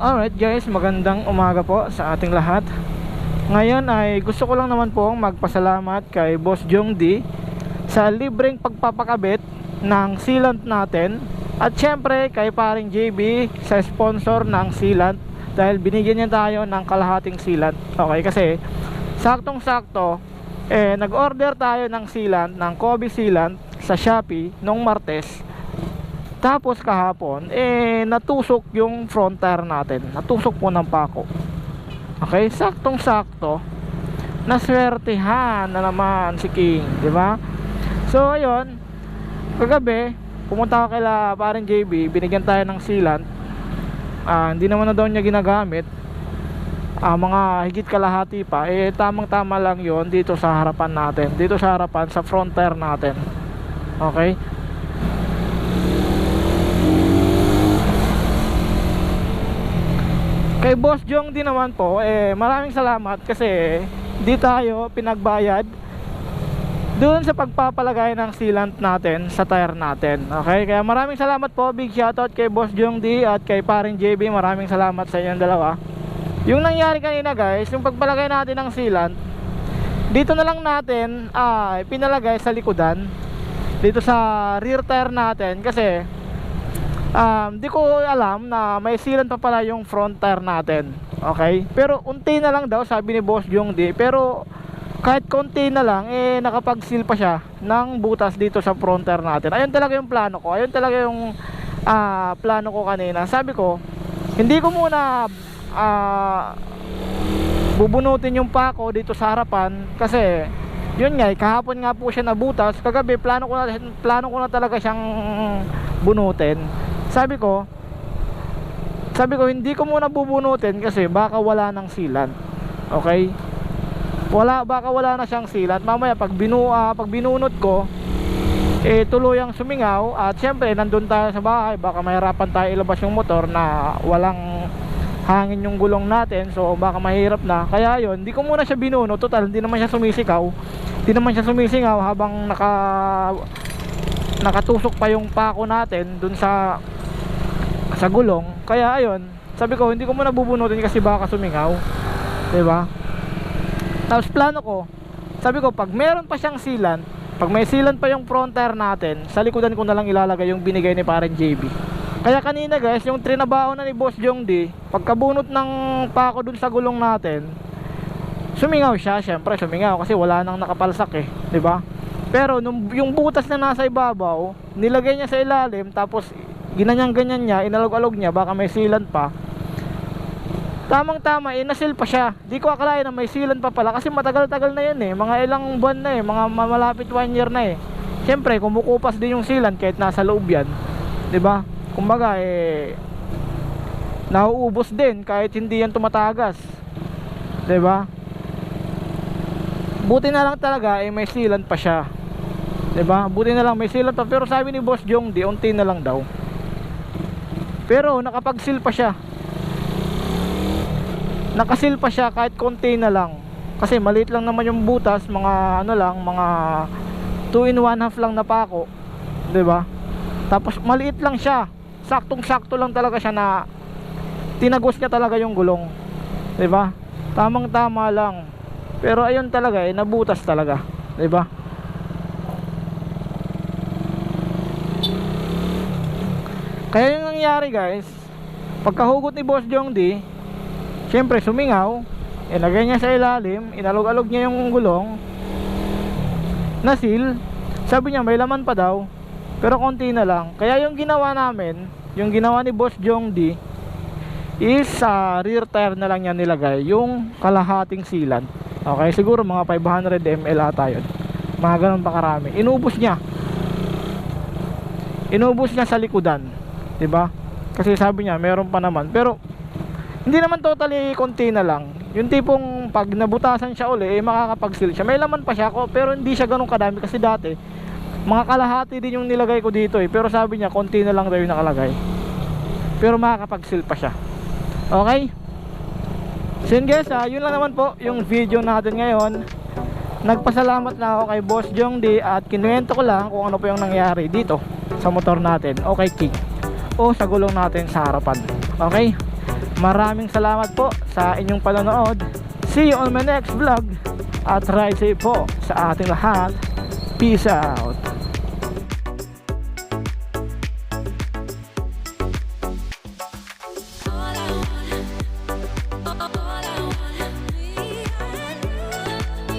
Alright guys, magandang umaga po sa ating lahat. Ngayon ay gusto ko lang naman pong magpasalamat kay Boss Jong D sa libreng pagpapakabit ng sealant natin. At syempre kay paring JB sa sponsor ng sealant, dahil binigyan niya tayo ng kalahating sealant. Okay, kasi saktong sakto nag-order tayo ng sealant, ng Kobe sealant sa Shopee nung Martes. Tapos kahapon natusok yung front tire natin. Natusok po ng pako. Okay, saktong sakto. Naswertihan na naman si King, di ba? So ayun, kagabi pumunta ako kay paring JB, binigyan tayo ng sealant. Hindi naman na daw niya ginagamit. Mga higit kalahati pa. Tamang tama lang yon dito sa harapan natin. Dito sa harapan, sa front tire natin. Okay. Kay Boss Jong din naman po, maraming salamat kasi di tayo pinagbayad doon sa pagpapalagay ng sealant natin sa tire natin. Okay, kaya maraming salamat po. Big shoutout kay Boss Jong D at kay paring JB. Maraming salamat sa inyong dalawa. Yung nangyari kanina guys, yung pagpalagay natin ng sealant, dito na lang natin pinalagay sa likodan, dito sa rear tire natin, kasi di ko alam na may sealant pa pala yung front tire natin. Okay, pero unti na lang daw sabi ni Boss Jong D. Pero kahit konti na lang, nakapag-seal pa siya ng butas dito sa front tire natin. Ayun talaga yung plano ko. Ayun talaga yung plano ko kanina. Sabi ko, hindi ko muna bubunutin yung pako dito sa harapan, kasi yun nga, kahapon nga po siya nabutas. Kagabi plano ko na talaga siyang bunutin. Sabi ko hindi ko muna bubunutin kasi baka wala ng sealant. Okay, baka wala na siyang sealant. Mamaya pag binunot ko, tuluyang sumingaw. At syempre nandun tayo sa bahay, baka mahirapan tayo ilabas yung motor na walang hangin yung gulong natin. So baka mahirap na. Kaya yun, hindi ko muna siya binunot. Total, hindi naman siya sumisingaw habang nakatusok pa yung pako natin dun sa gulong. Kaya ayun, sabi ko hindi ko muna bubunutin kasi baka sumingaw, diba? Tapos plano ko, sabi ko pag meron pa siyang sealant, pag may sealant pa yung front tire natin, sa likodan ko na lang ilalagay yung binigay ni parang JB. Kaya kanina guys, yung trinabaho na ni Boss Jong D, pagkabunot ng pako dun sa gulong natin, sumingaw siya. Syempre sumingaw kasi wala nang nakapalsak diba? Pero yung butas na nasa ibabaw, nilagay niya sa ilalim, tapos ganyan niya, inalog-alog niya, baka may sealant pa. Tamang tama, nasil pa siya. Di ko akalain na may sealant pa pala, kasi matagal-tagal na yun mga ilang buwan na mga malapit 1 year na Siyempre kumukupas din yung sealant kahit nasa loob yan, diba? Kumbaga nauubos din kahit hindi yan tumatagas, diba? Buti na lang talaga may sealant pa siya, diba? Buti na lang may sealant pa. Pero sabi ni Boss Jong D, unti na lang daw. Pero nakapag-seal pa siya. Nakasil pa siya kahit konti na lang. Kasi maliit lang naman yung butas, mga mga 2 in 1/2 lang na pako, 'di ba? Tapos maliit lang siya. Saktong-sakto lang talaga siya na tinagos niya talaga yung gulong. 'Di ba? Tamang-tama lang. Pero ayun talaga nabutas talaga, 'di ba? Kaya yung nangyari guys, pagkahugot ni Boss Jong D, syempre sumingaw, ilagay niya sa ilalim, inalog-alog niya yung gulong, nasil. Sabi niya may laman pa daw, pero konti na lang. Kaya yung ginawa namin, yung ginawa ni Boss Jong D, is sa rear tire na lang niya nilagay yung kalahating sealant. Okay, siguro mga 500 ml ata yun, mga ganun pa karami. Inubos niya sa likodan, diba? Kasi sabi niya meron pa naman, pero hindi naman totally, konti na lang. Yung tipong pag nabutasan siya uli, makakapag-seal siya. May laman pa siya, pero hindi siya ganun kadami. Kasi dati mga kalahati din yung nilagay ko dito pero sabi niya konti na lang daw yung nakalagay, pero makakapag-seal pa siya. Okay, so yun guys, yun lang naman po yung video natin ngayon. Nagpasalamat na ako kay Boss Jong D at kinuwento ko lang kung ano po yung nangyari dito sa motor natin, okay King, o sa gulong natin sa harapan. Okay, Maraming salamat po sa inyong panonood. See you on my next vlog. At ride safe po sa ating lahat. Peace out.